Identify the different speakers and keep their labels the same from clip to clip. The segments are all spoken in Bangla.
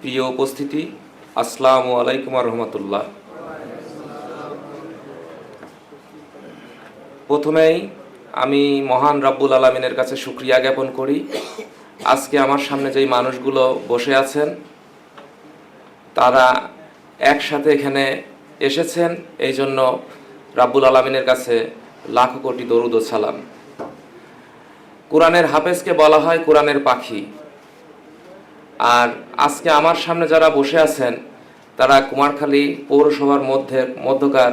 Speaker 1: প্রিয় উপস্থিতি, আসসালামু আলাইকুম ওয়া রাহমাতুল্লাহ। প্রথমেই আমি মহান রাব্বুল আলামিনের কাছে শুকরিয়া জ্ঞাপন করি। আজকে আমার সামনে যেই মানুষগুলো বসে আছেন তারা একসাথে এখানে এসেছেন, এই জন্য রাব্বুল আলামিনের কাছে লাখো কোটি দরুদ ও সালাম। কোরআনের হাফেজকে বলা হয় কোরআনের পাখি। আর আজকে আমার সামনে যারা বসে আছেন তারা কুমারখালী পৌরসভার মধ্যকার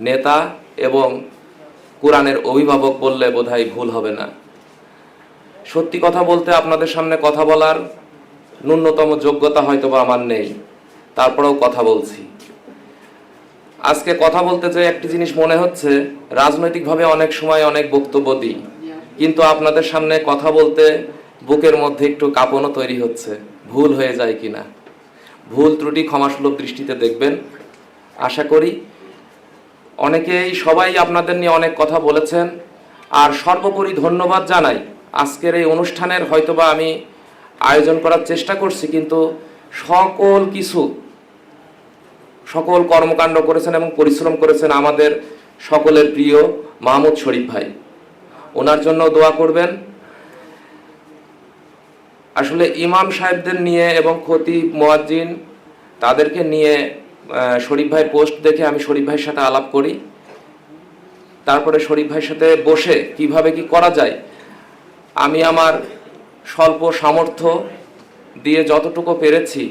Speaker 1: নেতা এবং কোরআনের অভিভাবক বললে বোধহয় ভুল হবে না। সত্যি কথা বলতে আপনাদের সামনে কথা বলার ন্যূনতম যোগ্যতা হয়তো বা আমার নেই, তারপরেও কথা বলছি। আজকে কথা বলতে যে একটি জিনিস মনে হচ্ছে, রাজনৈতিকভাবে অনেক সময় অনেক বক্তব্য দিই, কিন্তু আপনাদের সামনে কথা বলতে বুকের মধ্যে একটু কাঁপনও তৈরি হচ্ছে, ভুল হয়ে যায় কিনা। ভুল ত্রুটি ক্ষমাসুলভ দৃষ্টিতে দেখবেন আশা করি। সবাই আপনাদের নিয়ে অনেক কথা বলেছেন। আর সর্বোপরি ধন্যবাদ জানাই, আজকের এই অনুষ্ঠানের হয়তোবা আমি আয়োজন করার চেষ্টা করছি, কিন্তু সকল কর্মকাণ্ড করেছেন এবং পরিশ্রম করেছেন আমাদের সকলের প্রিয় মাহমুদ শরীফ ভাই। ওনার জন্য দোয়া করবেন। আসলে ইমাম সাহেবদের নিয়ে এবং খতিব মুয়াজ্জিন তাদেরকে নিয়ে শরীফ ভাইয়ের পোস্ট দেখে আমি শরীফ ভাইয়ের সাথে আলাপ করি। তারপরে শরীফ ভাইয়ের সাথে বসে কিভাবে কি করা যায় আমি আমার স্বল্প সামর্থ্য দিয়ে যতটুকু পেরেছি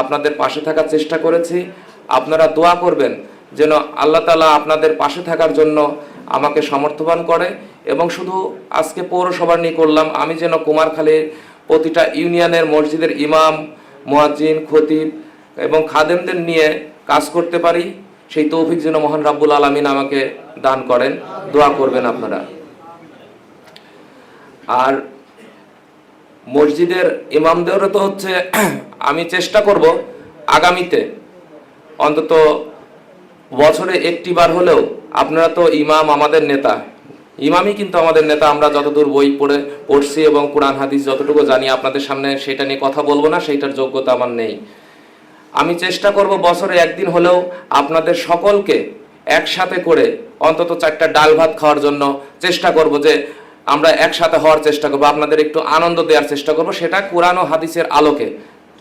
Speaker 1: আপনাদের পাশে থাকার চেষ্টা করেছি। আপনারা দোয়া করবেন যেন আল্লাহ তাআলা আপনাদের পাশে থাকার জন্য আমাকে সামর্থ্যবান করে। এবং শুধু আজকে পৌরসভা নিয়ে করলাম, আমি যেন কুমারখালীর প্রতিটা ইউনিয়নের মসজিদের ইমাম, মুয়াজ্জিন, খতিব এবং খাদেমদের নিয়ে কাজ করতে পারি, সেই তৌফিক যেন মহান রাব্বুল আলামিন আমাকে দান করেন। দোয়া করবেন আপনারা। আর মসজিদের ইমামদেরও তো হচ্ছে আমি চেষ্টা করব আগামীতে অন্তত বছরে একটি বার হলেও, আপনারা তো ইমাম আমাদের নেতা, ইমামই কিন্তু আমাদের নেতা। আমরা যতদূর বই পড়ছি এবং কোরআন হাদিস যতটুকু জানি আপনাদের সামনে সেটা নিয়ে কথা বলবো না, সেইটার যোগ্যতা আমার নেই। আমি চেষ্টা করব বছরে একদিন হলেও আপনাদের সকলকে একসাথে করে অন্তত 4টা ডাল ভাত খাওয়ার জন্য চেষ্টা করব, যে আমরা একসাথে হওয়ার চেষ্টা করব, আপনাদের একটু আনন্দ দেওয়ার চেষ্টা করব, সেটা কোরআন ও হাদিসের আলোকে,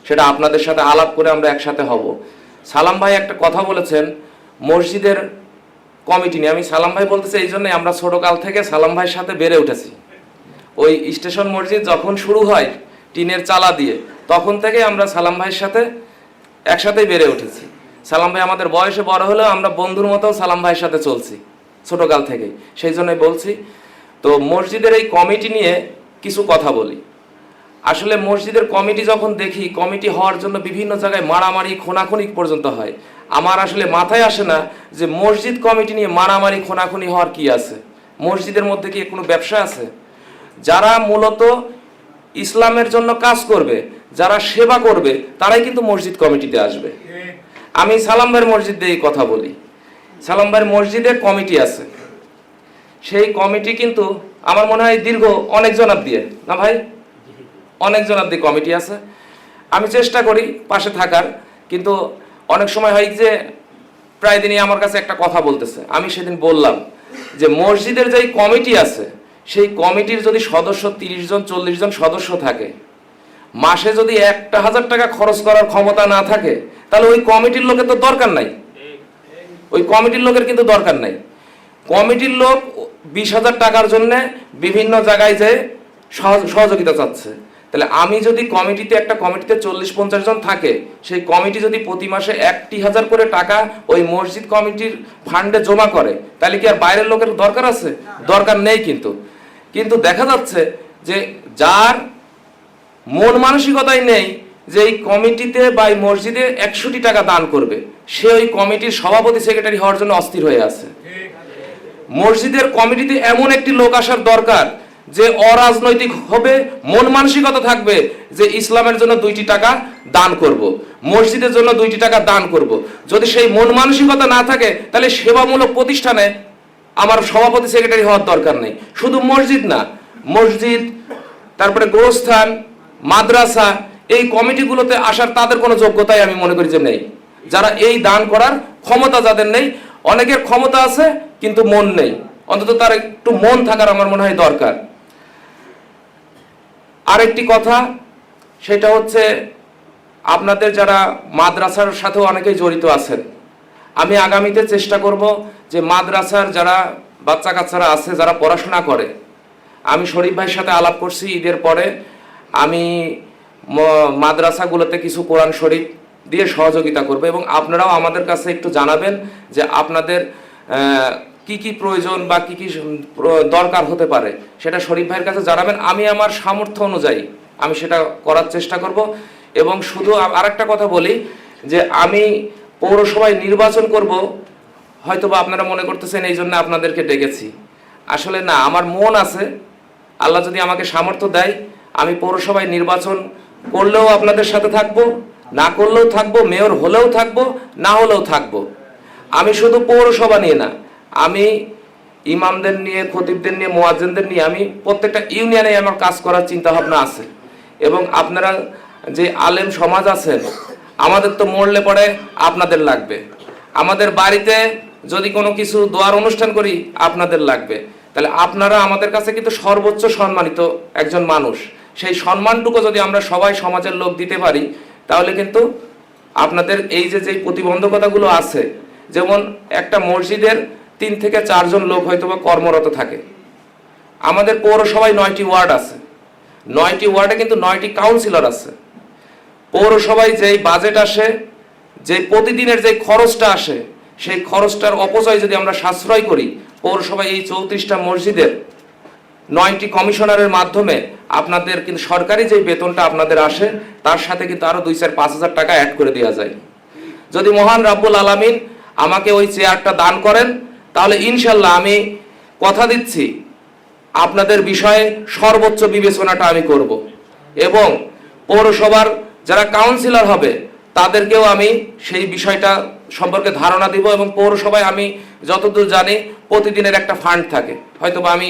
Speaker 1: সেটা আপনাদের সাথে আলাপ করে আমরা একসাথে হব। সালাম ভাই একটা কথা বলেছেন মসজিদের কমিটি নিয়ে। আমি সালাম ভাই বলতেছি এই জন্যই, আমরা ছোটকাল থেকে সালাম ভাইয়ের সাথে বেড়ে উঠেছি। ওই স্টেশন মসজিদ যখন শুরু হয় টিনের চালা দিয়ে, তখন থেকে আমরা সালাম ভাইয়ের সাথে একসাথেই বেড়ে উঠেছি। সালাম ভাই আমাদের বয়সে বড় হলেও আমরা বন্ধুর মতো সালাম ভাইয়ের সাথে চলছি ছোটকাল থেকেই, সেই জন্যই বলছি। তো মসজিদের এই কমিটি নিয়ে কিছু কথা বলি। আসলে মসজিদের কমিটি যখন দেখি, কমিটি হওয়ার জন্য বিভিন্ন জায়গায় মারামারি খুনাখুনি পর্যন্ত হয়। আমার আসলে মাথায় আসে না যে মসজিদ কমিটি নিয়ে মারামারি খুনাখুনি হওয়ার কি আছে। মসজিদের মধ্যে কি কোনো ব্যবসা আছে? যারা মূলত ইসলামের জন্য কাজ করবে, যারা সেবা করবে, তারাই কিন্তু মসজিদ কমিটিতে আসবে। আমি সালাম ভাইয়ের মসজিদ দিয়ে কথা বলি। সালাম ভাইয়ের মসজিদে কমিটি আছে, সেই কমিটি কিন্তু আমার মনে হয় দীর্ঘ অনেক জনাব্দী, না ভাই, অনেক জনাব্দী কমিটি আছে। আমি চেষ্টা করি পাশে থাকার, কিন্তু অনেক সময় হয় যে প্রায় দিনই আমার কাছে একটা কথা বলতেছে। আমি সেদিন বললাম যে মসজিদের যেই কমিটি আছে, সেই কমিটির যদি সদস্য 30 জন 40 জন সদস্য থাকে, মাসে যদি 1,000 টাকা খরচ করার ক্ষমতা না থাকে, তাহলে ওই কমিটির লোকের তো দরকার নাই। ওই কমিটির লোকের কিন্তু দরকার নাই। কমিটির লোক 20,000 টাকার জন্য বিভিন্ন জায়গায় যে সহযোগিতা চাচ্ছে। তাহলে আমি যদি একটা কমিটিতে 40-50 জন থাকে, সেই কমিটি যদি প্রতি মাসে 1,000 করে টাকা ওই মসজিদ কমিটির ফান্ডে জমা করে, তাহলে কি আর বাইরের লোকের দরকার আছে? দরকার নেই। কিন্তু দেখা যাচ্ছে যে যার মন মানসিকতাই নেই যে এই কমিটিতে বা এই মসজিদে 100টি টাকা দান করবে, সে ওই কমিটির সভাপতি সেক্রেটারি হওয়ার জন্য অস্থির হয়ে আছে। মসজিদের কমিটিতে এমন একটি লোক আসার দরকার যে অরাজনৈতিক হবে, মন মানসিকতা থাকবে যে ইসলামের জন্য 2টি টাকা দান করব, মসজিদের জন্য 2টি টাকা দান করব। যদি সেই মন মানসিকতা না থাকে, তাহলে সেবামূলক প্রতিষ্ঠানে আমার সভাপতি সেক্রেটারি হওয়ার দরকার নেই। শুধু মসজিদ না, মসজিদ, তারপরে গোরস্থান, মাদ্রাসা, এই কমিটিগুলোতে আসার তাদের কোনো যোগ্যতাই আমি মনে করি যে নেই। যারা এই দান করার ক্ষমতা যাদের নেই, অনেকের ক্ষমতা আছে কিন্তু মন নেই, অন্তত তার একটু মন থাকার আমার মনে হয় দরকার। আরেকটি কথা, সেটা হচ্ছে আপনাদের যারা মাদ্রাসার সাথেও অনেকেই জড়িত আছেন, আমি আগামীতে চেষ্টা করব যে মাদ্রাসার যারা বাচ্চা কাচ্চারা আছে যারা পড়াশোনা করে, আমি শরীফ ভাইয়ের সাথে আলাপ করছি, ঈদের পরে আমি মাদ্রাসাগুলোতে কিছু কোরআন শরীফ দিয়ে সহযোগিতা করবে এবং আপনারাও আমাদের কাছে একটু জানাবেন যে আপনাদের কি কি প্রয়োজন বা কি কি দরকার হতে পারে, সেটা শরীফ ভাইয়ের কাছে জানাবেন। আমি আমার সামর্থ্য অনুযায়ী আমি সেটা করার চেষ্টা করব। এবং শুধু আরেকটা কথা বলি যে আমি পৌরসভায় নির্বাচন করব, হয়তোবা আপনারা মনে করতেছেন এই জন্য আপনাদেরকে ডেকেছি, আসলে না, আমার মন আছে, আল্লাহ যদি আমাকে সামর্থ্য দেয় আমি পৌরসভায় নির্বাচন করলেও আপনাদের সাথে থাকবো, না করলেও থাকবো, মেয়র হলেও থাকবো, না হলেও থাকবো। আমি শুধু পৌরসভা নিয়ে না, আমি ইমামদের নিয়ে, খতিবদের নিয়ে, মুয়াজ্জিনদের নিয়ে আমি প্রত্যেকটা ইউনিয়নে আমার কাজ করার চিন্তা ভাবনা আছে। এবং আপনারা যে আলেম সমাজ আছেন, আমাদের তো মরলে পরে আপনাদের লাগবে, আমাদের বাড়িতে যদি কোনো কিছু দোয়ার অনুষ্ঠান করি আপনাদের লাগবে, তাহলে আপনারা আমাদের কাছে কিন্তু সর্বোচ্চ সম্মানিত একজন মানুষ। সেই সম্মানটুকু যদি আমরা সবাই সমাজের লোক দিতে পারি, তাহলে কিন্তু আপনাদের এই যে প্রতিবন্ধকতাগুলো আছে, যেমন একটা মসজিদের 3 থেকে 4 জন লোক হয়তো বা কর্মরত থাকে, আমাদের পৌরসভায় 9টি ওয়ার্ড আছে, 9টি ওয়ার্ডে কিন্তু 9টি কাউন্সিলর আছে। পৌরসভায় যেই বাজেট আসে, যে প্রতিদিনের যে খরচটা আসে, সেই খরচটার অপচয় যদি আমরা সাশ্রয় করি, পৌরসভায় এই 34টা মসজিদের 9টি কমিশনারের মাধ্যমে আপনাদের কিন্তু সরকারি যে বেতনটা আপনাদের আসে, তার সাথে কিন্তু আরো 2-4-5 হাজার টাকা অ্যাড করে দেওয়া যায়। যদি মহান রাব্বুল আলামিন আমাকে ওই চেয়ারটা দান করেন, তাহলে ইনশাল্লাহ আমি কথা দিচ্ছি আপনাদের বিষয়ে সর্বোচ্চ বিবেচনাটা আমি করব। এবং পৌরসভার যারা কাউন্সিলর হবে তাদেরকেও আমি সেই বিষয়টা সম্পর্কে ধারণা দিব। এবং পৌরসভায় আমি যতদূর জানি প্রতিদিনের একটা ফান্ড থাকে, হয়তো বা আমি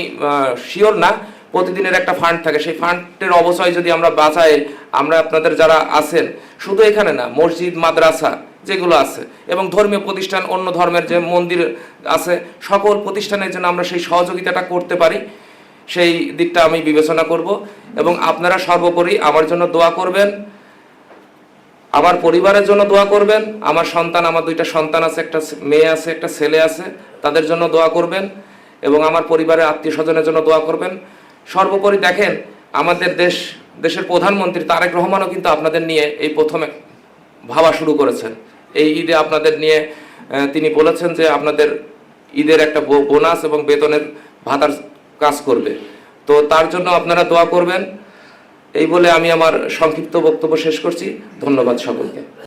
Speaker 1: শিওর না, প্রতিদিনের একটা ফান্ড থাকে। সেই ফান্ডের অবচয় যদি আমরা বাঁচাই, আমরা আপনাদের যারা আছেন, শুধু এখানে না, মসজিদ, মাদ্রাসা যেগুলো আছে এবং ধর্মীয় প্রতিষ্ঠান, অন্য ধর্মের যে মন্দির আছে, সকল প্রতিষ্ঠানের জন্য আমরা সেই সহযোগিতাটা করতে পারি, সেই দিকটা আমি বিবেচনা করব। এবং আপনারা সর্বোপরি আমার জন্য দোয়া করবেন, আমার পরিবারের জন্য দোয়া করবেন, আমার সন্তান, আমার 2টা সন্তান আছে, একটা মেয়ে আছে, একটা ছেলে আছে, তাদের জন্য দোয়া করবেন এবং আমার পরিবারের আত্মীয় স্বজনের জন্য দোয়া করবেন। সর্বোপরি দেখেন, আমাদের দেশের প্রধানমন্ত্রী তারেক রহমানও কিন্তু আপনাদের নিয়ে এই প্রথমে ভাবা শুরু করেছেন। এই ঈদে আপনাদের নিয়ে তিনি বলেছেন যে আপনাদের ঈদের একটা বোনাস এবং বেতনের ভাতার কাজ করবে, তো তার জন্য আপনারা দোয়া করবেন। এই বলে আমি আমার সংক্ষিপ্ত বক্তব্য শেষ করছি। ধন্যবাদ সকলকে।